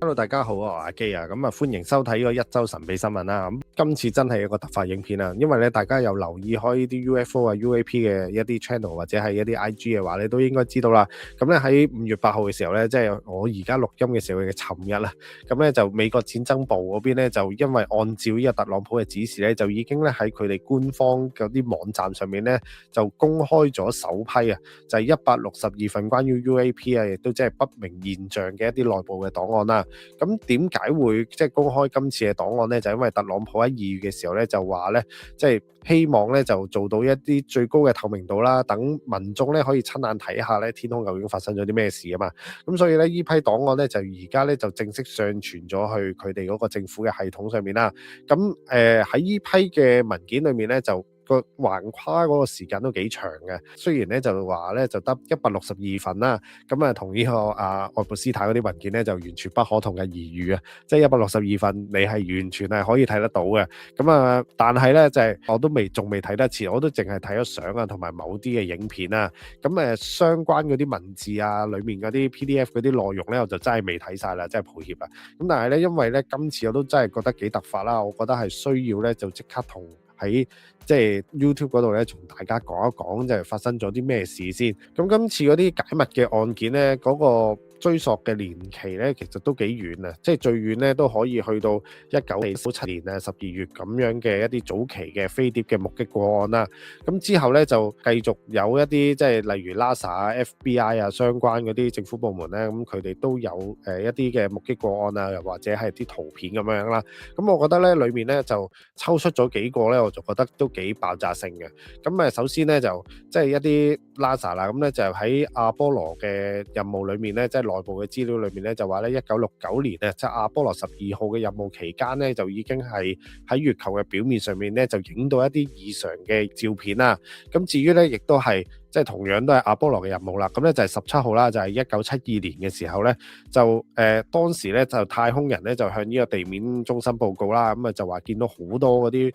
Hello，大家好，我係阿基啊，咁歡迎收睇呢個一周神秘新聞啦。今次真係一個突發影片啊，因為咧大家有留意開呢啲 UFO 啊、UAP 嘅一啲 channel 或者係一啲 IG 嘅話，你都應該知道啦。咁咧喺5月8號嘅時候咧，即係我而家錄音嘅時候嘅尋日啦。咁咧就美國戰爭部嗰邊咧就因為按照呢個特朗普嘅指示咧，就已經咧喺佢哋官方嗰啲網站上面咧就公開咗首批啊，就係162份關於 UAP 啊，亦都即係不明現象嘅一啲內部嘅檔案啦。咁點解會即係公開今次嘅檔案咧？就因為特朗普喺2月嘅時候咧就話咧，即係希望咧就做到一啲最高嘅透明度啦，等民眾咧可以親眼睇下咧天空究竟發生咗啲咩事啊嘛。咁所以咧呢批檔案咧就而家咧就正式上傳咗去佢哋嗰個政府嘅系統上面啦。咁喺呢批嘅文件裏面咧就個橫跨嗰個時間都幾長嘅，雖然咧就話咧就得162份啦，咁同呢個愛普斯坦嗰啲文件咧就完全不可同日而語啊！即係162份，你係完全係可以睇得到嘅。但係咧就係我都仲未睇得切，我都淨係睇咗相啊，同埋某啲嘅影片啊。相關嗰啲文字啊，裡面嗰啲 PDF 嗰啲內容咧，我就真係未睇晒啦，真係抱歉啊！咁但係咧，因為咧今次我都真係覺得幾突發啦，我覺得係需要咧就即刻同喺即係 YouTube 嗰度咧，同大家講一講，就係發生咗啲咩事先。咁今次嗰啲解密嘅案件咧，嗰個追溯嘅年期咧，其實都幾遠啊！即係最遠咧都可以去到1997年啊12月咁樣嘅一啲早期嘅飛碟嘅目擊個案啦。咁之後咧就繼續有一啲即係例如 NASA 啊、FBI 啊相關嗰啲政府部門咧，咁佢哋都有一啲嘅目擊個案啊，又或者係啲圖片咁樣啦。咁我覺得咧裏面咧就抽出咗幾個咧，我就覺得都幾爆炸性嘅。咁首先咧就即係一啲 NASA 啦，咁咧就喺阿波羅嘅任務裏面咧，即係內部嘅資料裏面咧就話咧1969年咧，即係阿波羅12號嘅任務期間咧，就已經係喺月球嘅表面上面咧就影到一啲異常嘅照片啦。咁至於咧亦都係即係同樣都係阿波羅嘅任務啦。咁咧就係17號啦，就係1972年嘅時候咧，就當時咧就太空人咧就向呢個地面中心報告啦。咁就話見到好多嗰啲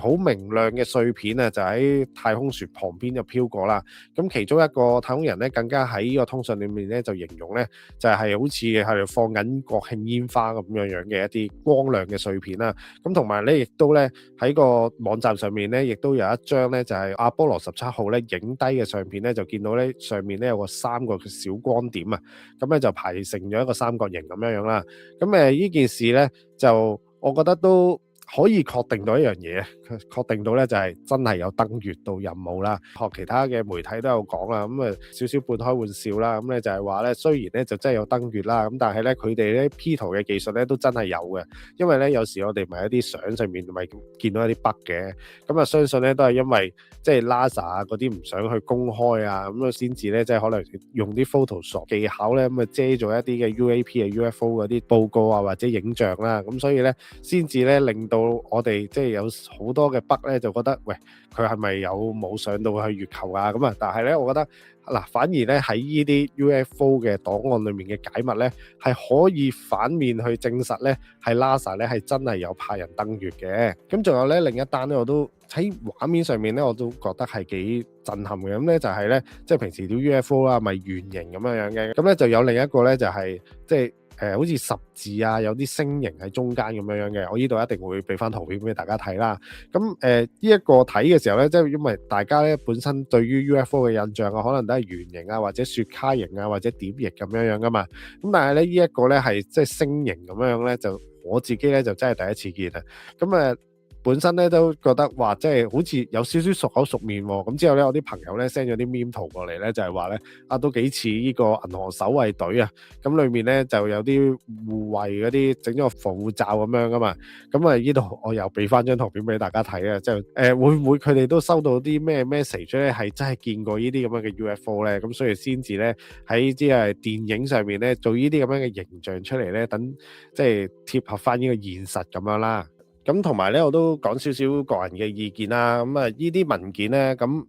好明亮嘅碎片啊，就喺太空船旁邊就飄過啦。咁其中一個太空人咧，更加喺呢個通訊裏面咧，就形容咧，就係好似係放緊國慶煙花咁樣嘅一啲光亮嘅碎片啦。咁同埋咧，亦都咧喺個網站上面咧，亦都有一張咧，就係阿波羅17號咧影低嘅相片咧，就見到咧上面咧有個3個嘅小光點啊。咁咧就排成咗一個三角形咁樣啦。咁呢件事咧，就我覺得都可以確定到一樣嘢，確定到咧就係真係有登月到任務啦。學其他嘅媒體都有講啦，少少半開玩笑啦。咁咧就係話咧，雖然咧就真係有登月啦，咁但係咧佢哋咧 P 圖嘅技術咧都真係有嘅。因為咧有時我哋咪一啲相上面咪見到一啲 bug 嘅，咁相信咧都係因為即係 NASA 嗰啲唔想去公開啊，咁先至咧即係可能用啲 Photoshop 技巧咧咁遮咗一啲嘅 UAP 啊 UFO 嗰啲報告啊或者影像啦，咁所以咧先至咧令到我哋即係有好多嘅 bug 咧，就覺得喂，佢係咪有冇上到去月球啊？咁但係咧，我覺得嗱，反而咧喺呢啲 UFO 嘅檔案裏面嘅解密咧，係可以反面去證實咧，係 NASA 咧係真係有派人登月嘅。咁仲有咧另一單咧，我都喺畫面上面咧，我都覺得係幾震撼嘅。咁咧就係咧，即係平時啲 UFO 啦，咪圓形咁樣嘅。咁咧就有另一個咧，就係即係好似十字啊，有啲星形喺中間咁樣嘅。我呢度一定會俾翻圖片俾大家睇啦。咁呢一個睇嘅時候咧，即係因為大家咧本身對於 UFO 嘅印象啊，可能都係圓形啊，或者雪茄形啊，或者點翼咁樣噶嘛。咁但係咧呢一個咧係即係星形咁樣咧，就我自己咧就真係第一次見啊。咁本身咧都覺得話即係好似有少少熟口熟面喎。咁之後咧，我啲朋友咧 send 咗啲 meme 圖過嚟咧，就係話咧都幾似呢個銀河守衛隊啊。咁裏面咧就有啲護衛嗰啲整咗個防護罩咁樣噶嘛。咁呢度我又俾翻張圖片俾大家睇啊。即係會唔會佢哋都收到啲咩 message 咧？係真係見過呢啲咁樣嘅 UFO 咧？咁所以先至咧喺即係電影上面咧做呢啲咁樣嘅形象出嚟咧，等即係貼合翻呢個現實咁樣啦。咁同埋咧，我都講少少個人嘅意見啦。呢啲文件咧，咁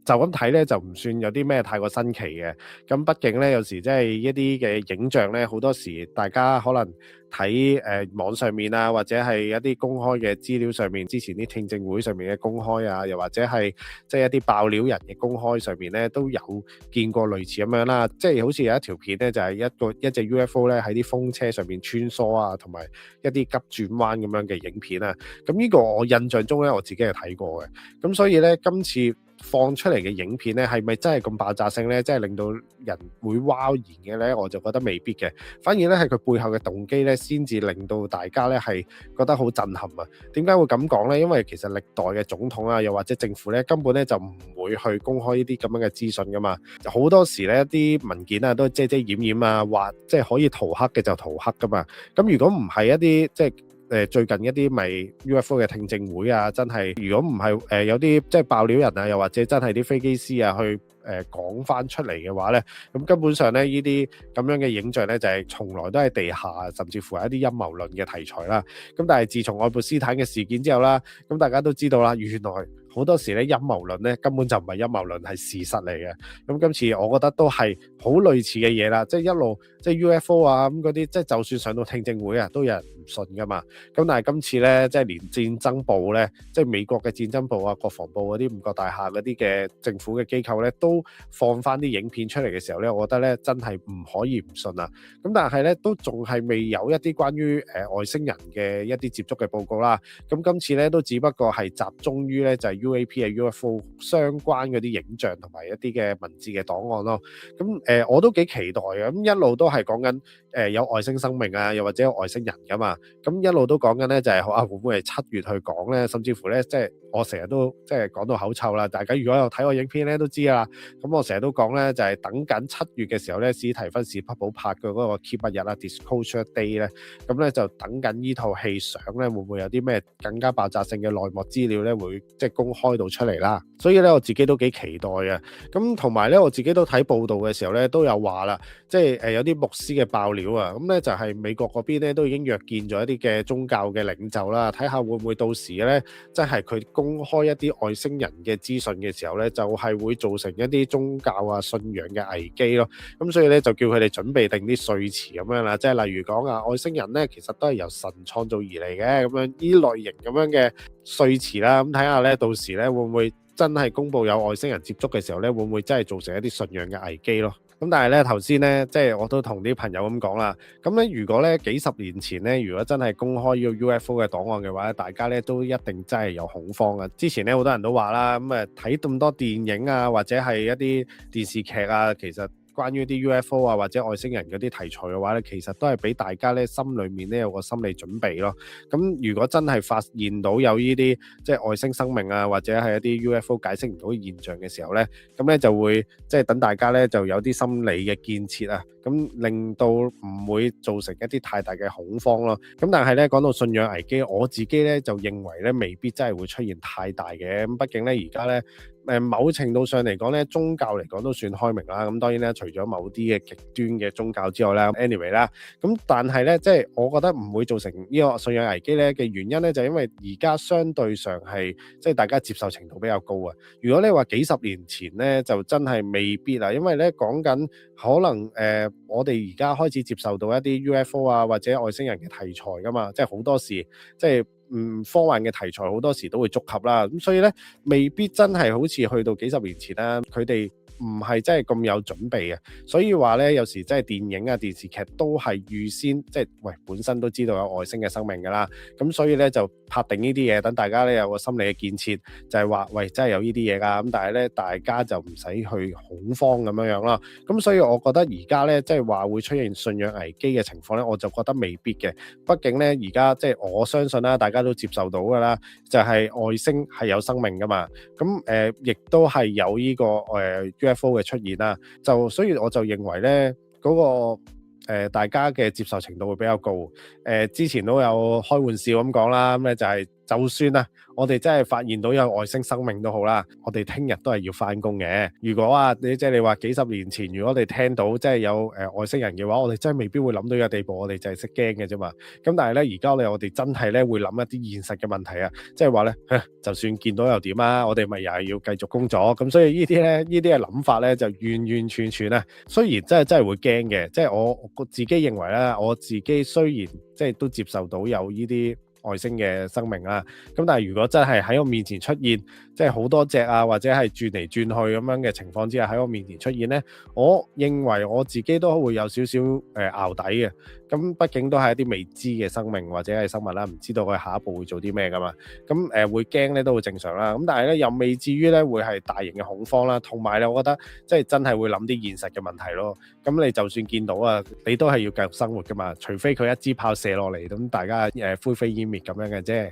就咁睇咧，就唔算有啲咩太過新奇嘅。咁畢竟咧，有時即係一啲嘅影像咧，好多時大家可能睇網上面啊，或者係一啲公開嘅資料上面，之前啲聽證會上面嘅公開啊，又或者係即係一啲爆料人嘅公開上面咧，都有見過類似咁樣啦。即係好似有一條片咧，就係一隻 UFO 咧喺啲風車上面穿梭啊，同埋一啲急轉彎咁樣嘅影片啊。咁呢個我印象中咧，我自己係睇過嘅。咁所以咧，今次放出嚟嘅影片咧，係咪真係咁爆炸性咧？即係令到人會嘩然嘅咧？我就覺得未必嘅，反而咧係佢背後嘅動機咧，先至令到大家咧係覺得好震撼啊！點解會咁講咧？因為其實歷代嘅總統啊，又或者政府咧，根本咧就唔會去公開呢啲咁樣嘅資訊噶嘛。好多時咧，啲文件啊都遮遮掩掩啊，或即係可以塗黑嘅就塗黑噶嘛。咁如果唔係一啲即係最近一啲咪 UFO 嘅聽證會啊，真係如果唔係有啲即係爆料人啊，又或者真係啲飛機師啊去講翻出嚟嘅話咧，咁根本上咧呢啲咁樣嘅影像咧就係從來都係地下，甚至乎係一啲陰謀論嘅題材啦。咁但係自從愛潑斯坦嘅事件之後啦，咁大家都知道啦，原來好多時咧陰謀論咧根本就唔係陰謀論，係事實嚟嘅。咁今次我覺得都係好類似嘅嘢啦，即係一路即係 UFO 啊咁嗰啲，即係就算上到聽證會啊，都有人唔信噶嘛。咁但係今次咧，即係連戰爭部咧，即係美國嘅戰爭部啊、國防部嗰啲五角大廈嗰啲嘅政府嘅機構咧，都放翻啲影片出嚟嘅時候咧，我覺得咧真係唔可以唔信啊。咁但係咧都仲係未有一啲關於外星人嘅一啲接觸嘅報告啦。咁今次咧都只不過係集中於咧就係 UAP 啊 UFO 相關嗰啲影像同埋一啲嘅文字嘅檔案咯。咁我都幾期待嘅。咁一路都係講緊有外星生命啊，又或者有外星人噶嘛。咁一路都講緊咧就係會唔會係7月去講咧，甚至乎咧即係我成日都即係講到口臭啦。大家如果有睇我影片咧都知啦。咁我成日都講咧就係等緊7月嘅時候咧，史提芬史匹堡拍嘅嗰個揭密日啊 Disclosure Day 咧，咁咧就等緊呢套戲上咧，會唔會有啲咩更加爆炸性嘅內幕資料咧會即係公開到出嚟啦？所以咧我自己都幾期待嘅。咁同埋咧我自己都睇報道嘅時候咧都有話啦，即係有啲牧師嘅爆料啊。咁咧就係美國嗰邊咧都已經約見咗一啲嘅宗教嘅領袖啦，睇下會唔會到時咧，即係佢公開一啲外星人嘅資訊嘅時候咧，就係會造成一啲宗教啊信仰嘅危機咯。咁所以咧就叫佢哋準備定啲說辭咁樣啦，即係例如講啊，外星人咧其實都係由神創造而嚟嘅，咁樣呢類型咁樣嘅說辭啦。咁睇下咧到時咧會唔會真係公布有外星人接觸嘅時候咧，會唔會真係造成一啲信仰嘅危機咯？咁但係咧頭先咧，即係我都同啲朋友咁講啦。咁咧如果咧幾十年前咧，如果真係公開呢個 UFO 嘅檔案嘅話咧，大家咧都一定真係有恐慌啊！之前咧好多人都話啦，咁睇咁多電影啊，或者係一啲電視劇啊，其實關於啲 UFO 啊或者外星人嗰啲題材嘅話咧，其實都係俾大家咧心裏面咧有個心理準備咯。咁如果真係發現到有呢啲即係外星生命啊，或者係一啲 UFO 解釋唔到嘅現象嘅時候咧，咁咧就會即係等大家咧就有啲心理嘅建設啊，咁令到唔會造成一啲太大嘅恐慌咯。咁但係咧講到信仰危機，我自己咧就認為咧未必真係會出現太大嘅。咁畢竟咧而家咧某程度上嚟講咧，宗教嚟講都算開明啦。咁當然咧，除咗某啲嘅極端嘅宗教之外啦 anyway 啦，咁但係咧，即係我覺得唔會造成呢個信仰危機咧嘅原因咧，就係因為而家相對上係即係大家接受程度比較高啊。如果你話幾十年前咧，就真係未必啦，因為咧講緊可能我哋而家開始接受到一啲 UFO 啊或者外星人嘅題材噶嘛，即係好多時即係科幻嘅題材好多時都會觸及啦，咁所以咧未必真係好似去到幾十年前啦，佢哋唔係真係咁有準備嘅，所以話咧有時真係電影啊電視劇都係預先即係本身都知道有外星嘅生命㗎啦，咁所以咧就拍定呢啲嘢，等大家咧有個心理嘅建設，就係話真係有呢啲嘢㗎，咁但係咧大家就唔使去恐慌咁樣樣啦。咁所以我覺得而家咧即係話會出現信仰危機嘅情況咧，我就覺得未必嘅。畢竟咧而家即係我相信啦，大家都接受到㗎啦，就係外星係有生命㗎嘛。咁亦都係有呢個UFO 嘅出現啦，所以我就認為咧嗰個大家嘅接受程度會比較高。之前都有開玩笑咁講啦，咁咧就係就算啊，我哋真係發現到有外星生命都好啦，我哋聽日都係要翻工嘅。如果啊，你話幾十年前，如果我哋聽到即係有外星人嘅話，我哋真係未必會諗到呢個地步，我哋就係識驚嘅啫嘛。咁但係咧，而家我哋真係咧會諗一啲現實嘅問題啊，即係話咧，就算見到又點啊？我哋咪又係要繼續工作。咁所以呢啲嘅諗法咧，就完完全全啊，雖然真係會驚嘅，即係我自己認為咧，我自己雖然即係都接受到有呢啲外星嘅生命啦，咁但係如果真係喺我面前出現，即係好多隻啊，或者係轉嚟轉去咁樣嘅情況之下喺我面前出現呢，我認為我自己都會有少少淆底嘅。咁畢竟都係一啲未知嘅生命或者係生物啦，唔知道佢下一步會做啲咩噶嘛。咁會驚咧都好正常啦。咁但係咧又未至於咧會係大型嘅恐慌啦。同埋咧，我覺得即係真係會諗啲現實嘅問題咯。咁你就算見到啊，你都係要繼續生活噶嘛。除非佢一支炮射落嚟，咁大家灰飛煙滅咁樣嘅啫。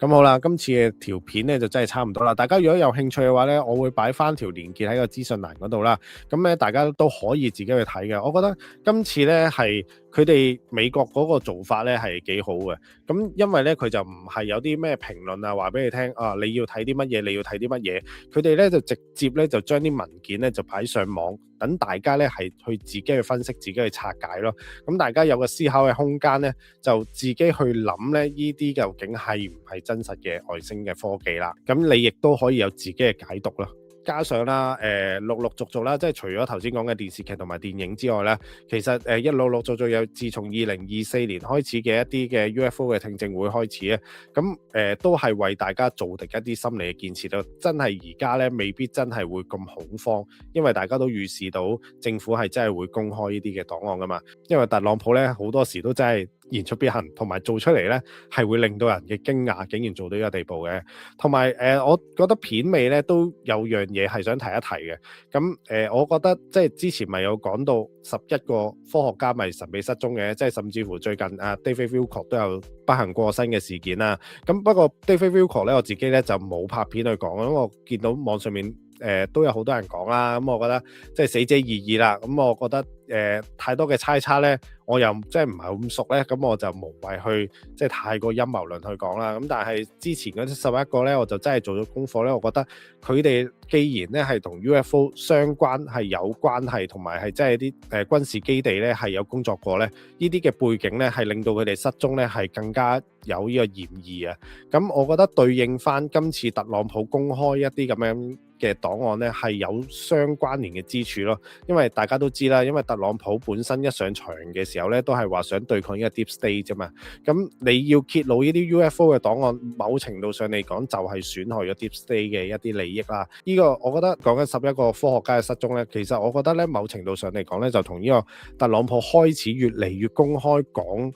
咁好啦，今次嘅條片咧就真係差唔多啦。大家如果有興趣嘅話咧，我會擺翻條連結喺個資訊欄嗰度啦。咁咧大家都可以自己去睇嘅。我覺得今次咧係佢哋美國嗰個做法咧係幾好嘅。咁因為咧佢就唔係有啲咩評論啊，話俾你聽啊，你要睇啲乜嘢，你要睇啲乜嘢。佢哋咧就直接咧就將啲文件咧就擺上網，等大家咧係去自己去分析，自己去拆解咯。咁大家有個思考嘅空間咧，就自己去諗咧呢啲究竟係唔係真實嘅外星嘅科技啦。咁你亦都可以有自己嘅解讀咯。加上啦，陸陸續續啦，即係除咗頭先講嘅電視劇同埋電影之外咧，其實一陸陸續續有自從2024年開始嘅一啲嘅 UFO 嘅聽證會開始咧，咁都係為大家做定一啲心理嘅建設咯。真係而家咧未必真係會咁恐慌，因為大家都預示到政府係真係會公開呢啲嘅檔案噶嘛。因為特朗普咧好多時都真係言出必行，同埋做出嚟咧係會令到人嘅驚訝，竟然做到呢個地步嘅。同埋我覺得片尾咧都有樣嘢係想提一提嘅。咁我覺得即係之前咪有講到11個科學家咪神秘失蹤嘅，即係甚至乎最近David Wilcock 都有不幸過身嘅事件啦。咁不過 David Wilcock 咧，我自己咧就冇拍片去講，因為我見到網上面都有好多人講啦。咁我覺得即係死者已矣啦。咁我覺得太多嘅猜測咧，我又即係唔係咁熟咧，咁我就無謂去即係太過陰謀論去講啦。咁但係之前嗰啲11個咧，我就真係做咗功課咧，我覺得佢哋既然咧係同 UFO 相關係有關係，同埋係即係啲軍事基地咧係有工作過咧，呢啲嘅背景咧係令到佢哋失蹤咧係更加有呢個嫌疑啊。咁我覺得對應翻今次特朗普公開一啲咁樣嘅檔案咧係有相關聯嘅之處咯。因為大家都知啦，因為特朗普本身一上場嘅時候咧都係話想對抗呢個 Deep State 啫嘛。咁你要揭露呢啲 UFO 嘅檔案，某程度上嚟講就係損害咗 Deep State 嘅一啲利益啦。呢個我覺得講緊11個科學家嘅失蹤咧，其實我覺得咧某程度上嚟講咧就同呢個特朗普開始越嚟越公開講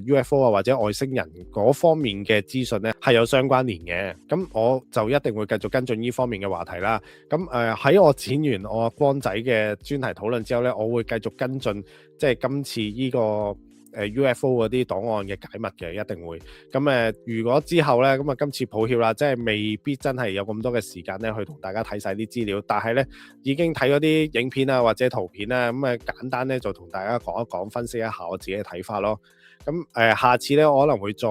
UFO 啊或者外星人嗰方面嘅資訊咧係有相關聯嘅。咁我就一定會繼續跟進呢方面嘅話題啦。咁喺我剪完我光仔嘅專題討論之後咧，我會繼續跟進即係今次呢個UFO 嗰啲檔案嘅解密嘅，一定會。咁如果之後咧，咁今次抱歉啦，即係未必真係有咁多嘅時間咧去同大家睇晒啲資料，但係咧已經睇咗啲影片啊或者圖片啊，簡單咧就同大家講一講，分析一下我自己嘅睇法咯。咁下次咧我可能會再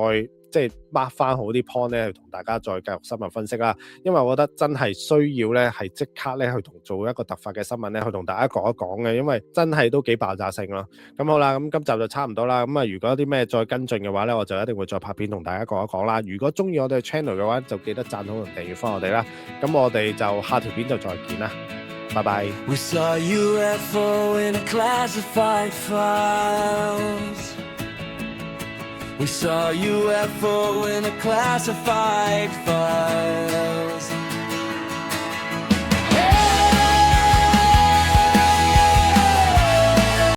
即係 mark 翻好啲 point 咧，去同大家再繼續深入分析啦。因為我覺得真係需要咧係即刻咧去做一個突發嘅新聞咧，去同大家講一講嘅，因為真係都幾爆炸性咯。咁好啦，咁今集就差唔多啦。咁如果有啲咩再跟進嘅話咧，我就一定會再拍片同大家講一講啦。如果中意我哋 channel 嘅話，就記得讚好同訂閱翻我哋啦。咁我哋就下條片就再見啦，拜拜。We saw UFO in a classified files. We saw UFO in a classified files.